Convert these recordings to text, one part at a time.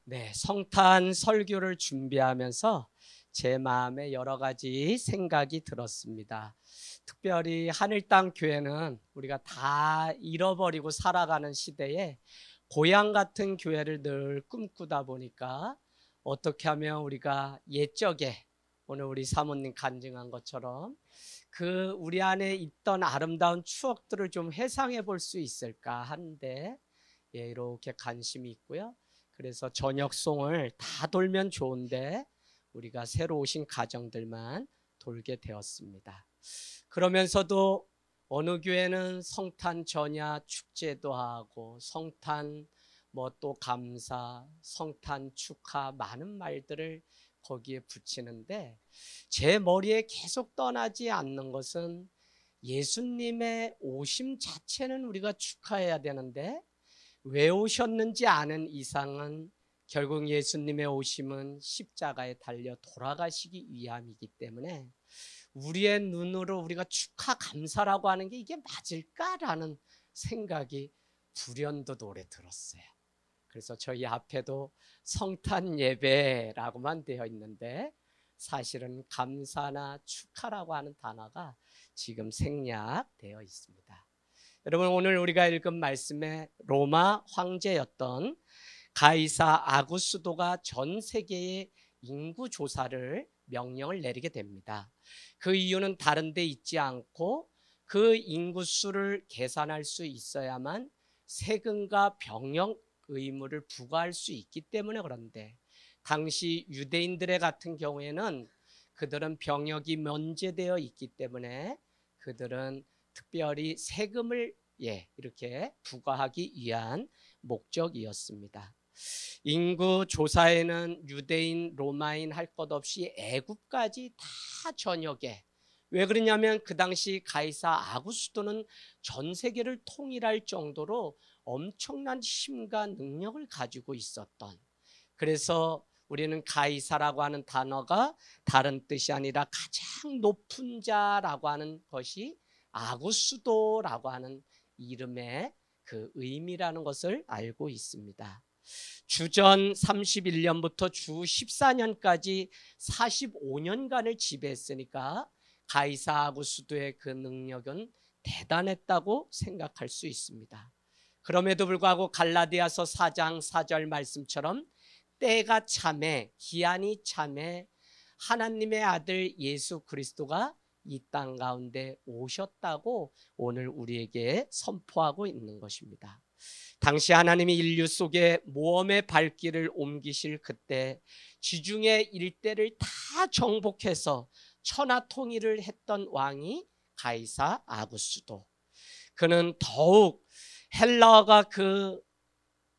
네, 성탄 설교를 준비하면서 제 마음에 여러 가지 생각이 들었습니다. 특별히 하늘땅 교회는 우리가 다 잃어버리고 살아가는 시대에 고향 같은 교회를 늘 꿈꾸다 보니까 어떻게 하면 우리가 옛적에 오늘 우리 사모님 간증한 것처럼 그 우리 안에 있던 아름다운 추억들을 좀 회상해 볼 수 있을까 하는데 이렇게 관심이 있고요. 그래서 저녁송을 다 돌면 좋은데 우리가 새로 오신 가정들만 돌게 되었습니다. 그러면서도 어느 교회는 성탄 전야 축제도 하고 성탄 또 감사, 성탄 축하 많은 말들을 거기에 붙이는데 제 머리에 계속 떠나지 않는 것은 예수님의 오심 자체는 우리가 축하해야 되는데 왜 오셨는지 아는 이상은 결국 예수님의 오심은 십자가에 달려 돌아가시기 위함이기 때문에 우리의 눈으로 우리가 축하 감사라고 하는 게 이게 맞을까라는 생각이 불현듯 오래 들었어요. 그래서 저희 앞에도 성탄 예배라고만 되어 있는데 사실은 감사나 축하라고 하는 단어가 지금 생략되어 있습니다. 여러분, 오늘 우리가 읽은 말씀에 로마 황제였던 가이사 아구스도가 전 세계의 인구 조사를 명령을 내리게 됩니다. 그 이유는 다른 데 있지 않고 그 인구수를 계산할 수 있어야만 세금과 병역 의무를 부과할 수 있기 때문에 그런데 당시 유대인들의 같은 경우에는 그들은 병역이 면제되어 있기 때문에 그들은 특별히 세금을 이렇게 부과하기 위한 목적이었습니다. 인구 조사에는 유대인, 로마인 할 것 없이 애굽까지 다 전역에, 왜 그러냐면 그 당시 가이사 아구스도는 전 세계를 통일할 정도로 엄청난 힘과 능력을 가지고 있었던, 그래서 우리는 가이사라고 하는 단어가 다른 뜻이 아니라 가장 높은 자라고 하는 것이 아구스도라고 하는 이름의 그 의미라는 것을 알고 있습니다. 주전 31년부터 주 14년까지 45년간을 지배했으니까 가이사 아구스도의 그 능력은 대단했다고 생각할 수 있습니다. 그럼에도 불구하고 갈라디아서 4장 4절 말씀처럼 때가 참에 기한이 참에 하나님의 아들 예수 그리스도가 이 땅 가운데 오셨다고 오늘 우리에게 선포하고 있는 것입니다. 당시 하나님이 인류 속에 모험의 발길을 옮기실 그때 지중해 일대를 다 정복해서 천하 통일을 했던 왕이 가이사 아구스도. 그는 더욱 헬라어가 그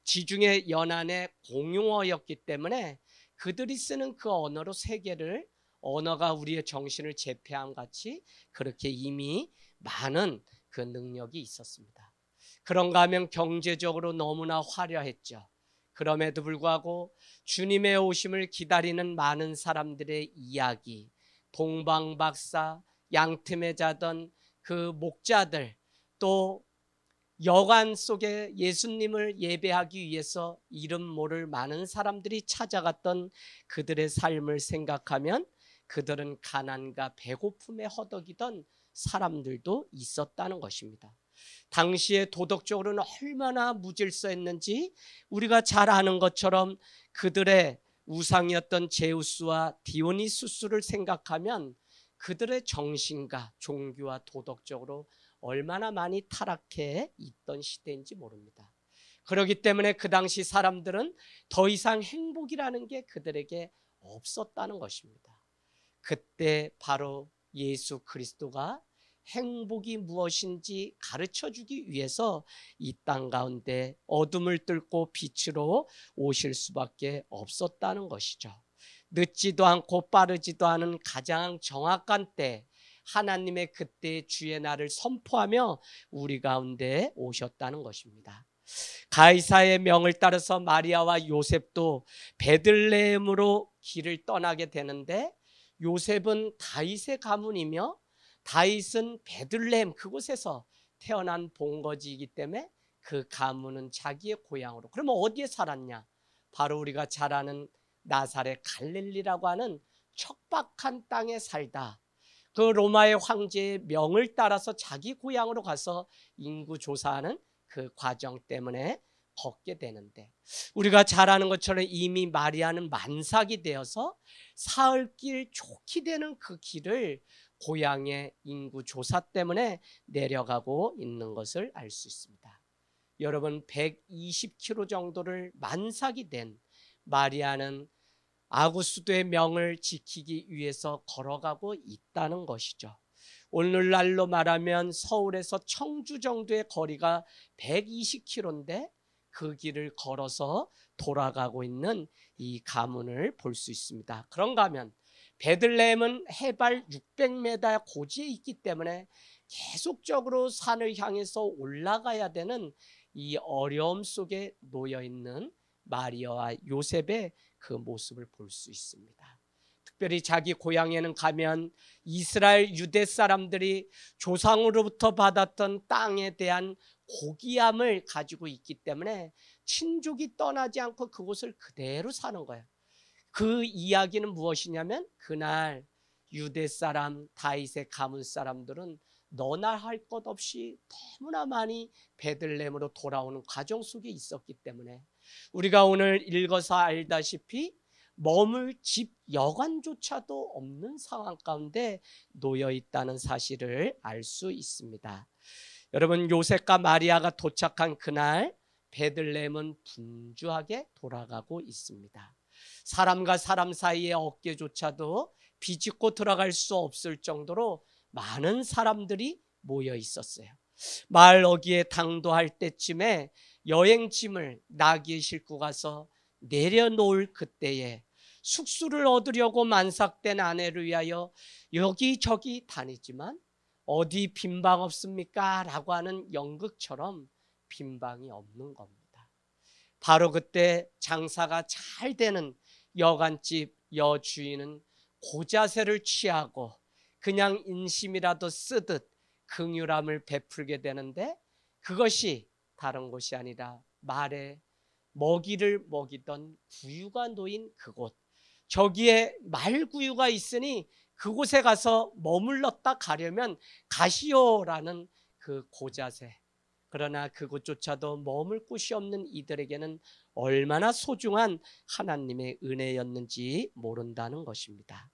지중해 연안의 공용어였기 때문에 그들이 쓰는 그 언어로 세계를, 언어가 우리의 정신을 제패함 같이 그렇게 이미 많은 그 능력이 있었습니다. 그런가 하면 경제적으로 너무나 화려했죠. 그럼에도 불구하고 주님의 오심을 기다리는 많은 사람들의 이야기, 동방박사, 양틈에 자던 그 목자들, 또 여관 속에 예수님을 예배하기 위해서 이름 모를 많은 사람들이 찾아갔던 그들의 삶을 생각하면 그들은 가난과 배고픔에 허덕이던 사람들도 있었다는 것입니다. 당시에 도덕적으로는 얼마나 무질서했는지 우리가 잘 아는 것처럼 그들의 우상이었던 제우스와 디오니수스를 생각하면 그들의 정신과 종교와 도덕적으로 얼마나 많이 타락해 있던 시대인지 모릅니다. 그렇기 때문에 그 당시 사람들은 더 이상 행복이라는 게 그들에게 없었다는 것입니다. 그때 바로 예수 그리스도가 행복이 무엇인지 가르쳐주기 위해서 이 땅 가운데 어둠을 뚫고 빛으로 오실 수밖에 없었다는 것이죠. 늦지도 않고 빠르지도 않은 가장 정확한 때, 하나님의 그때의 주의 날을 선포하며 우리 가운데 오셨다는 것입니다. 가이사의 명을 따라서 마리아와 요셉도 베들레헴으로 길을 떠나게 되는데, 요셉은 다윗의 가문이며 다윗은 베들레헴 그곳에서 태어난 본거지이기 때문에 그 가문은 자기의 고향으로. 그러면 어디에 살았냐? 바로 우리가 잘 아는 나사렛 갈릴리라고 하는 척박한 땅에 살다 그 로마의 황제의 명을 따라서 자기 고향으로 가서 인구 조사하는 그 과정 때문에 걷게 되는데, 우리가 잘 아는 것처럼 이미 마리아는 만삭이 되어서 사흘길 좋게 되는 그 길을 고향의 인구 조사 때문에 내려가고 있는 것을 알 수 있습니다. 여러분, 120km 정도를 만삭이 된 마리아는 아구스도의 명을 지키기 위해서 걸어가고 있다는 것이죠. 오늘날로 말하면 서울에서 청주 정도의 거리가 120km인데 그 길을 걸어서 돌아가고 있는 이 가문을 볼 수 있습니다. 그런가 하면 베들레헴은 해발 600m 고지에 있기 때문에 계속적으로 산을 향해서 올라가야 되는 이 어려움 속에 놓여 있는 마리아와 요셉의 그 모습을 볼 수 있습니다. 특별히 자기 고향에는 가면 이스라엘 유대 사람들이 조상으로부터 받았던 땅에 대한 고귀함을 가지고 있기 때문에 친족이 떠나지 않고 그곳을 그대로 사는 거예요. 그 이야기는 무엇이냐면, 그날 유대 사람 다윗의 가문 사람들은 너나 할 것 없이 너무나 많이 베들레헴으로 돌아오는 과정 속에 있었기 때문에 우리가 오늘 읽어서 알다시피 머물 집 여관조차도 없는 상황 가운데 놓여 있다는 사실을 알 수 있습니다. 여러분, 요셉과 마리아가 도착한 그날 베들레헴은 분주하게 돌아가고 있습니다. 사람과 사람 사이의 어깨조차도 비집고 들어갈 수 없을 정도로 많은 사람들이 모여 있었어요. 마을 어귀에 당도할 때쯤에 여행짐을 나귀에 싣고 가서 내려놓을 그때에 숙소를 얻으려고 만삭된 아내를 위하여 여기저기 다니지만 어디 빈방 없습니까? 라고 하는 연극처럼 빈방이 없는 겁니다. 바로 그때 장사가 잘 되는 여관집 여주인은 고자세를 취하고 그냥 인심이라도 쓰듯 긍휼함을 베풀게 되는데, 그것이 다른 곳이 아니라 말에 먹이를 먹이던 구유가 놓인 그곳, 저기에 말구유가 있으니 그곳에 가서 머물렀다 가려면 가시오라는 그 고자세. 그러나 그곳조차도 머물 곳이 없는 이들에게는 얼마나 소중한 하나님의 은혜였는지 모른다는 것입니다.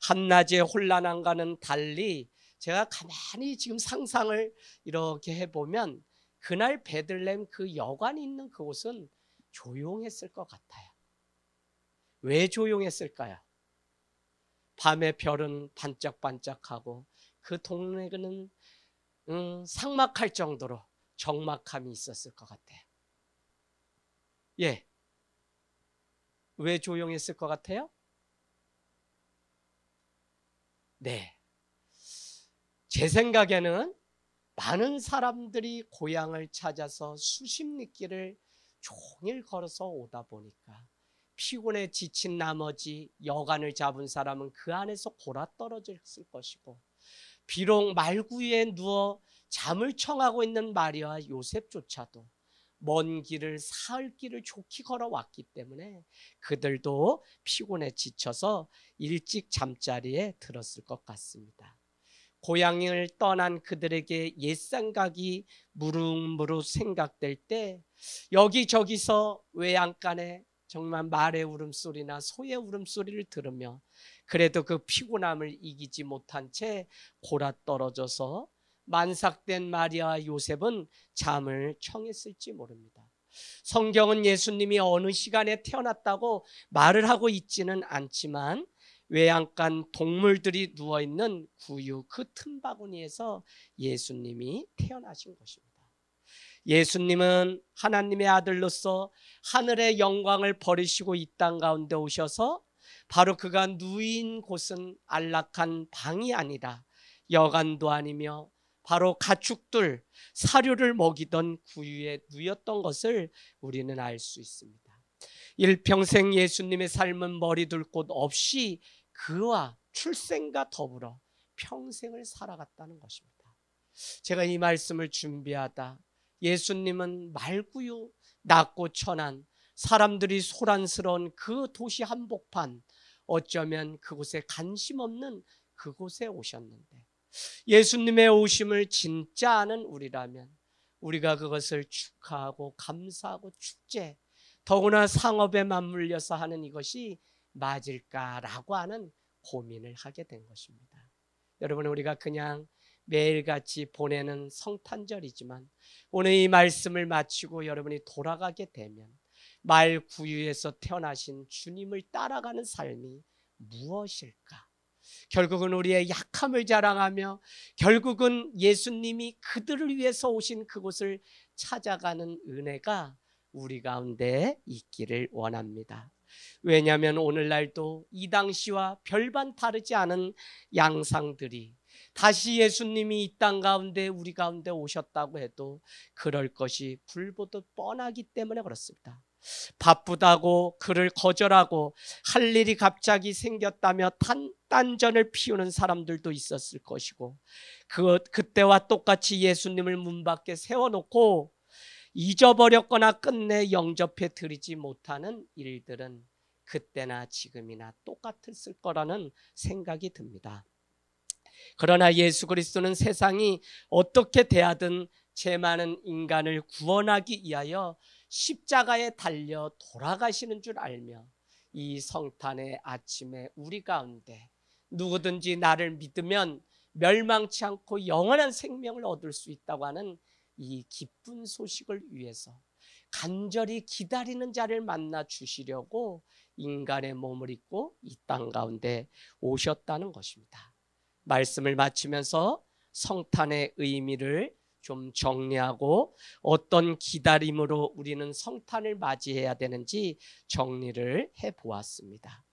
한낮의 혼란함과는 달리 제가 가만히 지금 상상을 이렇게 해보면 그날 베들레헴 그 여관이 있는 그곳은 조용했을 것 같아요. 왜 조용했을까요? 밤에 별은 반짝반짝하고 그 동네는 삭막할 정도로 적막함이 있었을 것 같아요. 예, 왜 조용했을 것 같아요? 네, 제 생각에는 많은 사람들이 고향을 찾아서 수십 리길을 종일 걸어서 오다 보니까 피곤에 지친 나머지 여관을 잡은 사람은 그 안에서 골아떨어졌을 것이고, 비록 말구유에 누워 잠을 청하고 있는 마리아와 요셉조차도 먼 길을 사흘길을 좋게 걸어왔기 때문에 그들도 피곤에 지쳐서 일찍 잠자리에 들었을 것 같습니다. 고향을 떠난 그들에게 옛 생각이 무릇무릇 생각될 때 여기저기서 외양간에 정말 말의 울음소리나 소의 울음소리를 들으며 그래도 그 피곤함을 이기지 못한 채 골아떨어져서 만삭된 마리아와 요셉은 잠을 청했을지 모릅니다. 성경은 예수님이 어느 시간에 태어났다고 말을 하고 있지는 않지만 외양간 동물들이 누워있는 구유 그 틈바구니에서 예수님이 태어나신 것입니다. 예수님은 하나님의 아들로서 하늘의 영광을 버리시고 이 땅 가운데 오셔서 바로 그가 누인 곳은 안락한 방이 아니라 여관도 아니며 바로 가축들 사료를 먹이던 구유에 누였던 것을 우리는 알 수 있습니다. 일평생 예수님의 삶은 머리둘 곳 없이 그와 출생과 더불어 평생을 살아갔다는 것입니다. 제가 이 말씀을 준비하다 예수님은 말구유, 낮고 천한 사람들이 소란스러운 그 도시 한복판, 어쩌면 그곳에 관심 없는 그곳에 오셨는데 예수님의 오심을 진짜 아는 우리라면 우리가 그것을 축하하고 감사하고 축제, 더구나 상업에 맞물려서 하는 이것이 맞을까라고 하는 고민을 하게 된 것입니다. 여러분, 우리가 그냥 매일같이 보내는 성탄절이지만 오늘 이 말씀을 마치고 여러분이 돌아가게 되면 말구유에서 태어나신 주님을 따라가는 삶이 무엇일까? 결국은 우리의 약함을 자랑하며 결국은 예수님이 그들을 위해서 오신 그곳을 찾아가는 은혜가 우리 가운데 있기를 원합니다. 왜냐하면 오늘날도 이 당시와 별반 다르지 않은 양상들이 다시 예수님이 이 땅 가운데 우리 가운데 오셨다고 해도 그럴 것이 불보듯 뻔하기 때문에 그렇습니다. 바쁘다고 그를 거절하고 할 일이 갑자기 생겼다며 딴전을 피우는 사람들도 있었을 것이고 그때와 똑같이 예수님을 문 밖에 세워놓고 잊어버렸거나 끝내 영접해 드리지 못하는 일들은 그때나 지금이나 똑같았을 거라는 생각이 듭니다. 그러나 예수 그리스도는 세상이 어떻게 대하든 죄 많은 인간을 구원하기 위하여 십자가에 달려 돌아가시는 줄 알며 이 성탄의 아침에 우리 가운데 누구든지 나를 믿으면 멸망치 않고 영원한 생명을 얻을 수 있다고 하는 이 기쁜 소식을 위해서 간절히 기다리는 자를 만나 주시려고 인간의 몸을 입고 이 땅 가운데 오셨다는 것입니다. 말씀을 마치면서 성탄의 의미를 좀 정리하고 어떤 기다림으로 우리는 성탄을 맞이해야 되는지 정리를 해보았습니다.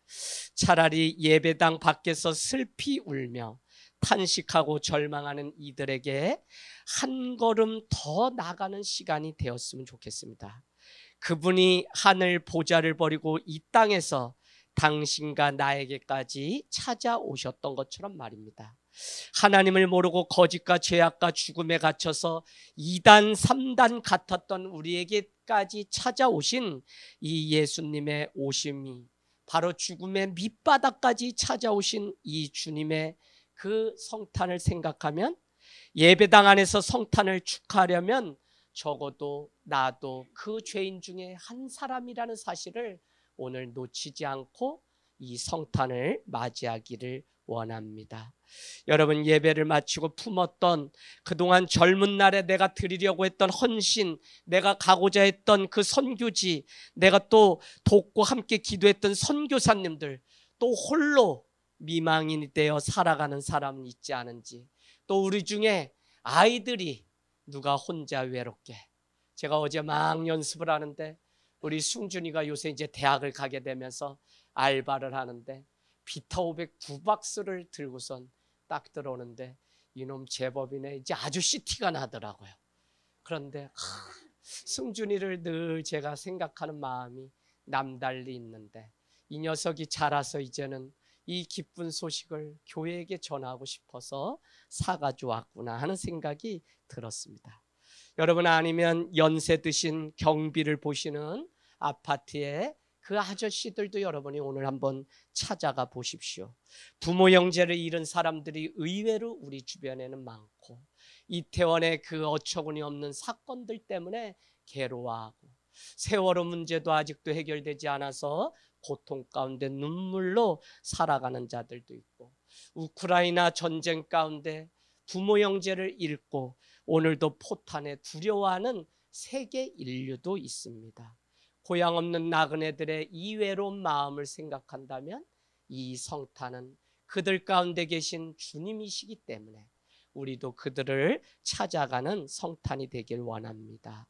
차라리 예배당 밖에서 슬피 울며 탄식하고 절망하는 이들에게 한 걸음 더 나가는 시간이 되었으면 좋겠습니다. 그분이 하늘 보좌를 버리고 이 땅에서 당신과 나에게까지 찾아오셨던 것처럼 말입니다. 하나님을 모르고 거짓과 죄악과 죽음에 갇혀서 2단 3단 같았던 우리에게까지 찾아오신 이 예수님의 오심이 바로 죽음의 밑바닥까지 찾아오신 이 주님의 그 성탄을 생각하면 예배당 안에서 성탄을 축하하려면 적어도 나도 그 죄인 중에 한 사람이라는 사실을 오늘 놓치지 않고 이 성탄을 맞이하기를 원합니다. 여러분, 예배를 마치고 품었던 그동안 젊은 날에 내가 드리려고 했던 헌신, 내가 가고자 했던 그 선교지, 내가 또 돕고 함께 기도했던 선교사님들, 또 홀로 미망인이 되어 살아가는 사람은 있지 않은지, 또 우리 중에 아이들이 누가 혼자 외롭게, 제가 어제 막 연습을 하는데 우리 승준이가 요새 이제 대학을 가게 되면서 알바를 하는데 비타500 9박스를 들고선 딱 들어오는데 이놈 제법이네, 이제 아저씨 티가 나더라고요. 그런데 승준이를 늘 제가 생각하는 마음이 남달리 있는데 이 녀석이 자라서 이제는 이 기쁜 소식을 교회에게 전하고 싶어서 사가지고 왔구나 하는 생각이 들었습니다. 여러분, 아니면 연세 드신 경비를 보시는 아파트에 그 아저씨들도 여러분이 오늘 한번 찾아가 보십시오. 부모 형제를 잃은 사람들이 의외로 우리 주변에는 많고 이태원의 그 어처구니 없는 사건들 때문에 괴로워하고 세월호 문제도 아직도 해결되지 않아서 고통 가운데 눈물로 살아가는 자들도 있고 우크라이나 전쟁 가운데 부모 형제를 잃고 오늘도 포탄에 두려워하는 세계 인류도 있습니다. 고향 없는 나그네들의 이 외로운 마음을 생각한다면 이 성탄은 그들 가운데 계신 주님이시기 때문에 우리도 그들을 찾아가는 성탄이 되길 원합니다.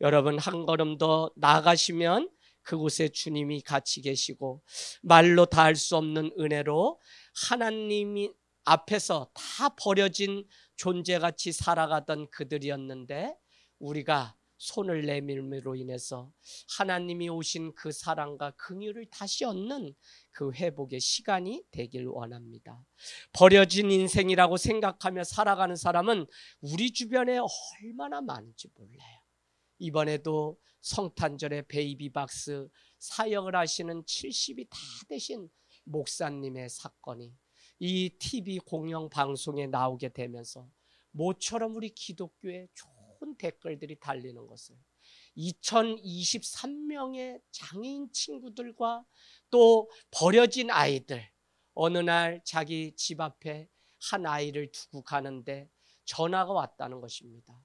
여러분, 한 걸음 더 나아가시면 그곳에 주님이 같이 계시고 말로 다 할 수 없는 은혜로 하나님이 앞에서 다 버려진 존재같이 살아가던 그들이었는데 우리가 손을 내밀므로 인해서 하나님이 오신 그 사랑과 긍휼을 다시 얻는 그 회복의 시간이 되길 원합니다. 버려진 인생이라고 생각하며 살아가는 사람은 우리 주변에 얼마나 많은지 몰라요. 이번에도 성탄절에 베이비박스 사역을 하시는 70이 다 되신 목사님의 사건이 이 TV 공영 방송에 나오게 되면서 모처럼 우리 기독교에 좋은 댓글들이 달리는 것을 2023명의 장애인 친구들과 또 버려진 아이들, 어느 날 자기 집 앞에 한 아이를 두고 가는데 전화가 왔다는 것입니다.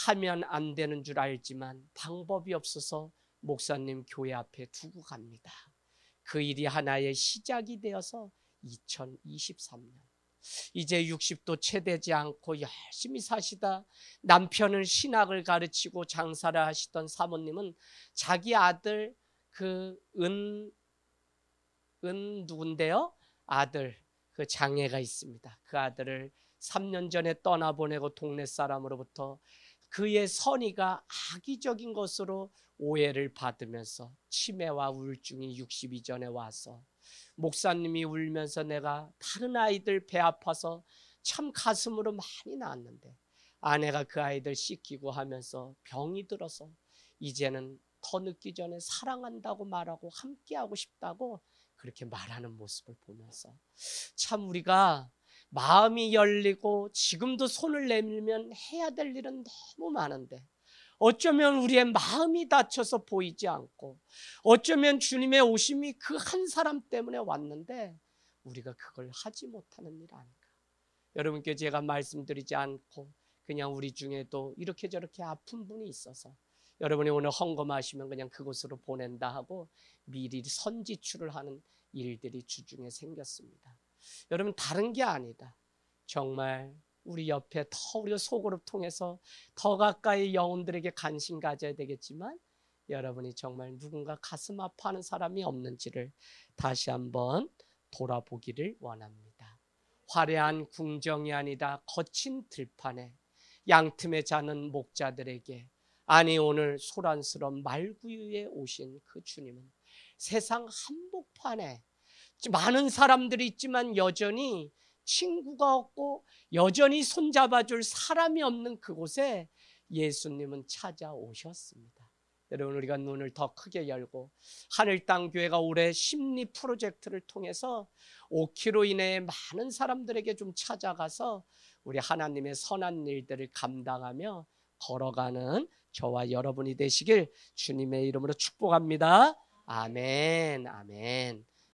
하면 안 되는 줄 알지만 방법이 없어서 목사님 교회 앞에 두고 갑니다. 그 일이 하나의 시작이 되어서 2023년 이제 60도 채 되지 않고 열심히 사시다 남편을 신학을 가르치고 장사를 하시던 사모님은 자기 아들 누군데요? 아들 그 장애가 있습니다. 그 아들을 3년 전에 떠나보내고 동네 사람으로부터 그의 선의가 악의적인 것으로 오해를 받으면서 치매와 우울증이 60 이전에 와서 목사님이 울면서 내가 다른 아이들 배 아파서 참 가슴으로 많이 낳았는데 아내가 그 아이들 씻기고 하면서 병이 들어서 이제는 더 늦기 전에 사랑한다고 말하고 함께하고 싶다고 그렇게 말하는 모습을 보면서 참 우리가 마음이 열리고 지금도 손을 내밀면 해야 될 일은 너무 많은데 어쩌면 우리의 마음이 닫혀서 보이지 않고 어쩌면 주님의 오심이 그 한 사람 때문에 왔는데 우리가 그걸 하지 못하는 일 아닌가. 여러분께 제가 말씀드리지 않고 그냥 우리 중에도 이렇게 저렇게 아픈 분이 있어서 여러분이 오늘 헌금하시면 그냥 그곳으로 보낸다 하고 미리 선지출을 하는 일들이 주중에 생겼습니다. 여러분 다른 게 아니다. 정말 우리 옆에 더 우리가 소그룹 통해서 더 가까이 영혼들에게 관심 가져야 되겠지만 여러분이 정말 누군가 가슴 아파하는 사람이 없는지를 다시 한번 돌아보기를 원합니다. 화려한 궁정이 아니다 거친 들판에 양틈에 자는 목자들에게 아니 오늘 소란스러운 말구유에 오신 그 주님은 세상 한복판에 많은 사람들이 있지만 여전히 친구가 없고 여전히 손잡아줄 사람이 없는 그곳에 예수님은 찾아오셨습니다. 여러분 우리가 눈을 더 크게 열고 하늘땅교회가 올해 심리 프로젝트를 통해서 5km 이내에 많은 사람들에게 좀 찾아가서 우리 하나님의 선한 일들을 감당하며 걸어가는 저와 여러분이 되시길 주님의 이름으로 축복합니다. 아멘, 아멘.